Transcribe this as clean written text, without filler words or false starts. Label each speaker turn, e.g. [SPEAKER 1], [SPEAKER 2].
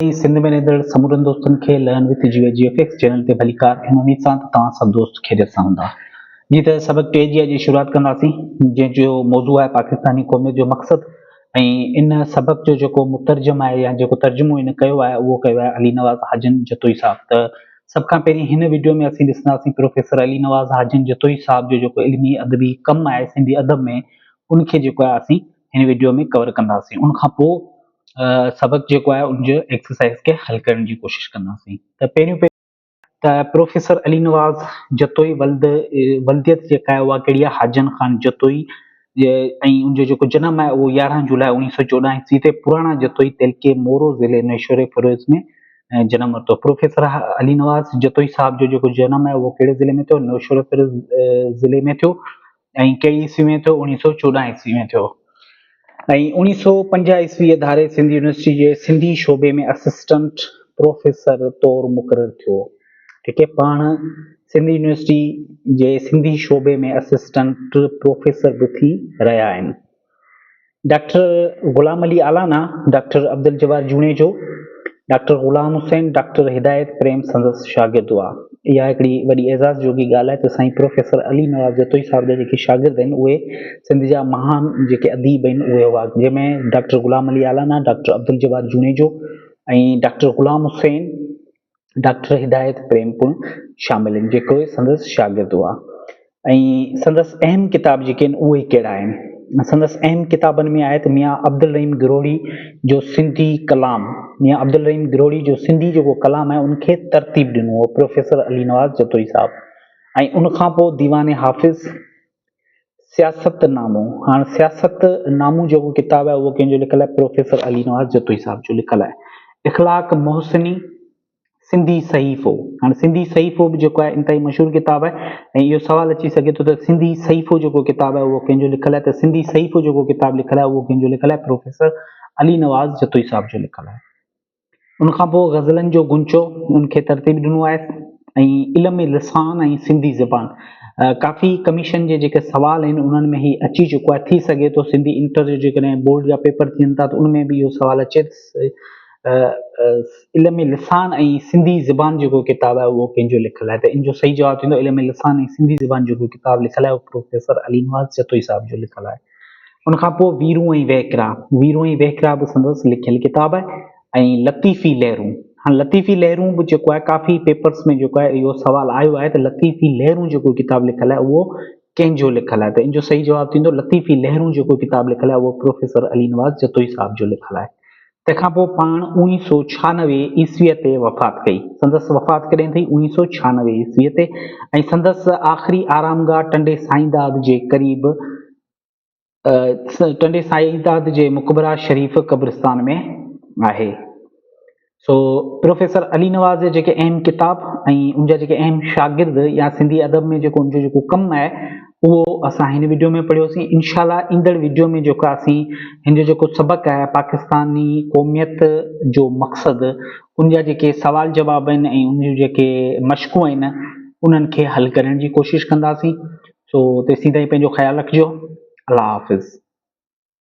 [SPEAKER 1] ताईं सिंध में रहंदड़ समूरनि दोस्तनि खे लर्न विथ GFX चैनल ते भलीकार हिन उम्मीद सां त तव्हां सभु दोस्त ख़ैरियत सां हूंदा। जी त सबक 3 जी अॼु शुरूआत कंदासीं, जंहिंजो मौज़ू आहे पाकिस्तानी क़ौमियत जो मक़सदु। ऐं इन सबक जो जेको मुतरजम आहे या जेको तर्जुमो हिन कयो आहे उहो कयो आहे अली नवाज़ हाजिन जतोई साहब। त सभ खां पहिरीं हिन वीडियो में असीं ॾिसंदासीं प्रोफेसर अली नवाज़ हाजिन जतोई साहब जो जेको इल्मी अदबी कमु आहे सिंधी अदब में, उनखे जेको आहे असीं हिन वीडियो में कवर कंदासीं। उनखां पोइ सबक जेको आहे उनजो एक्सरसाइज खे हल करण जी कोशिश कंदासीं। त पहिरियों त प्रोफेसर अली नवाज़ जतोई वल्दियत जेका आहे उहा कहिड़ी आहे, हाजन ख़ान जतोई, ऐं उनजो जेको जनम आहे उहो 11 जुलाई 1914 ईस्वी ते पुराणा जतोई तेलके मोरो ज़िले नैशोर फिरोज में जनम वरितो। प्रोफेसर अली नवाज़ जतोई साहब जो जेको जनम आहे उहो कहिड़े ज़िले में थियो, नैशोर फिरोज ज़िले में थियो। ऐं कई ईस्वी में थियो, 1914 ईस्वी में थियो। ऐं 1950 ईस्वी धारे सिंध यूनिवर्सिटी जे सिंधी शोबे में असिस्टेंट प्रोफेसर तौरु मुक़ररु थियो। ठीक है, पाण सिंधी यूनिवर्सिटी जे सिंधी शोबे में असिस्टेंट प्रोफेसर बि थी रहिया आहिनि। डॉक्टर गुलाम अली आलाना, डॉक्टर अब्दुल जवार जूनेजो, डॉक्टर गुलाम हुसैन, डॉक्टर हिदायत प्रेम संदसि शागिर्द हुआ। इहा हिकिड़ी वॾी एज़ाज़ जोगी ॻाल्हि आहे त साईं प्रोफेसर अली नवाज़ जतोई साहब जा जेके शागिर्द आहिनि उहे सिंध जा महान जेके अदीब आहिनि उहे हुआ, जंहिंमें डॉक्टर गुलाम अली आलाना, डॉक्टर अब्दुल जवार जूनेजो ऐं डॉक्टर गुलाम हुसैन, डॉक्टर हिदायत प्रेम पिणु शामिल आहिनि, जेके संदसि शागिर्द हुआ। ऐं संदसि अहम किताब जेके आहिनि उहे कहिड़ा आहिनि? संदसि अहम किताबनि में आहे त मियां अब्दुल रहीम गिरोड़ी जो सिंधी कलाम, मियां अब्दुल रहीम गिरोड़ी जो सिंधी जेको कलाम आहे उनखे तरतीब ॾिनो हो प्रोफेसर अली नवाज़ जतोई साहब। ऐं उनखां पोइ दीवान हाफ़िज़, सियासत नामो। हाणे सियासत नामो जेको किताबु आहे उहो कंहिंजो लिखियलु आहे? प्रोफेसर अली नवाज़ जतोई साहब जो लिखियलु आहे। इख़लाक़ मोहसिनी, सिंधी सहीफ़ो। हाणे सिंधी सहीफ़ो बि जेको आहे इंतहाई मशहूरु किताबु आहे। ऐं इहो सवाल अची सघे थो त सिंधी सहीफ़ो जेको किताबु आहे उहो कंहिंजो लिखियलु आहे? त सिंधी सहीफ़ो जेको किताबु लिखियलु आहे उहो कंहिंजो लिखियलु आहे? प्रोफेसर अली नवाज़ जतोई साहब जो लिखियलु आहे। उनखां पोइ ग़ज़लनि जो गुंचो, उनखे तरतीब ॾिनो आहे। ऐं इल्म लिसान ऐं सिंधी ज़बान, काफ़ी कमीशन जे जेके सुवाल आहिनि उन्हनि में ही अची चुको आहे। थी सघे थो सिंधी इंटर जो जेकॾहिं बोर्ड जा पेपर थियनि था त उनमें बि इहो सुवाल अचे। इल्म लिसान ऐं सिंधी ज़बान जेको किताबु आहे उहो कंहिंजो लिखियलु आहे? त इन जो सही जवाबु थींदो इल्म लिसान ऐं सिंधी ज़बान जेको किताबु लिखियलु आहे उहो प्रोफेसर अली नवाज़ जतोई साहब जो लिखियलु आहे। उनखां पोइ वीरू ऐं वहकरा, वीरू ऐं वहकरा बि संदसि लिखियलु किताबु आहे। ऐं लतीफ़ी लहरूं, हाणे लतीफ़ी लहरूं बि जेको आहे काफ़ी पेपर्स में जेको आहे इहो सवाल आयो आहे त लतीफ़ी लहरूं जेको किताबु लिखियलु आहे उहो कंहिंजो लिखियलु आहे? त इन जो सही जवाबु थींदो लतीफ़ी लहरूं जेको किताबु लिखियलु आहे उहो प्रोफेसर अली नवाज़ जतोई साहब जो लिखियलु आहे। तंहिंखां पोइ पाण 1996 ईस्वीअ ते वफ़ात कई। संदसि वफ़ात कॾहिं थी? 1996 ईस्वीअ ते। ऐं संदसि आख़िरी आरामगाह टंडे साईंदाद जे क़रीब, टंडे साईंदाद जे मुक़बरा शरीफ़ क़ब्रिस्तान में आहे। सो प्रोफेसर अली नवाज़ जे जेके अहम किताब ऐं उनजा जेके अहम शागिर्द या सिंधी अदब में जेको उनजो जेको कमु आहे उहो असां हिन वीडियो में पढ़ियोसीं। इंशाल्लाह ईंदड़ वीडियो में जेको असीं हिनजो जेको सबक़ु आहे पाकिस्तानी क़ौमियत जो मक़सदु, उनजा जेके सवाल जवाब आहिनि ऐं उनजूं जेके मश्क़ूं आहिनि उन्हनि खे हल करण जी कोशिशि कंदासीं। सो तेसीं ताईं पंहिंजो ख़्यालु रखिजो। अल्लाह हाफ़िज़।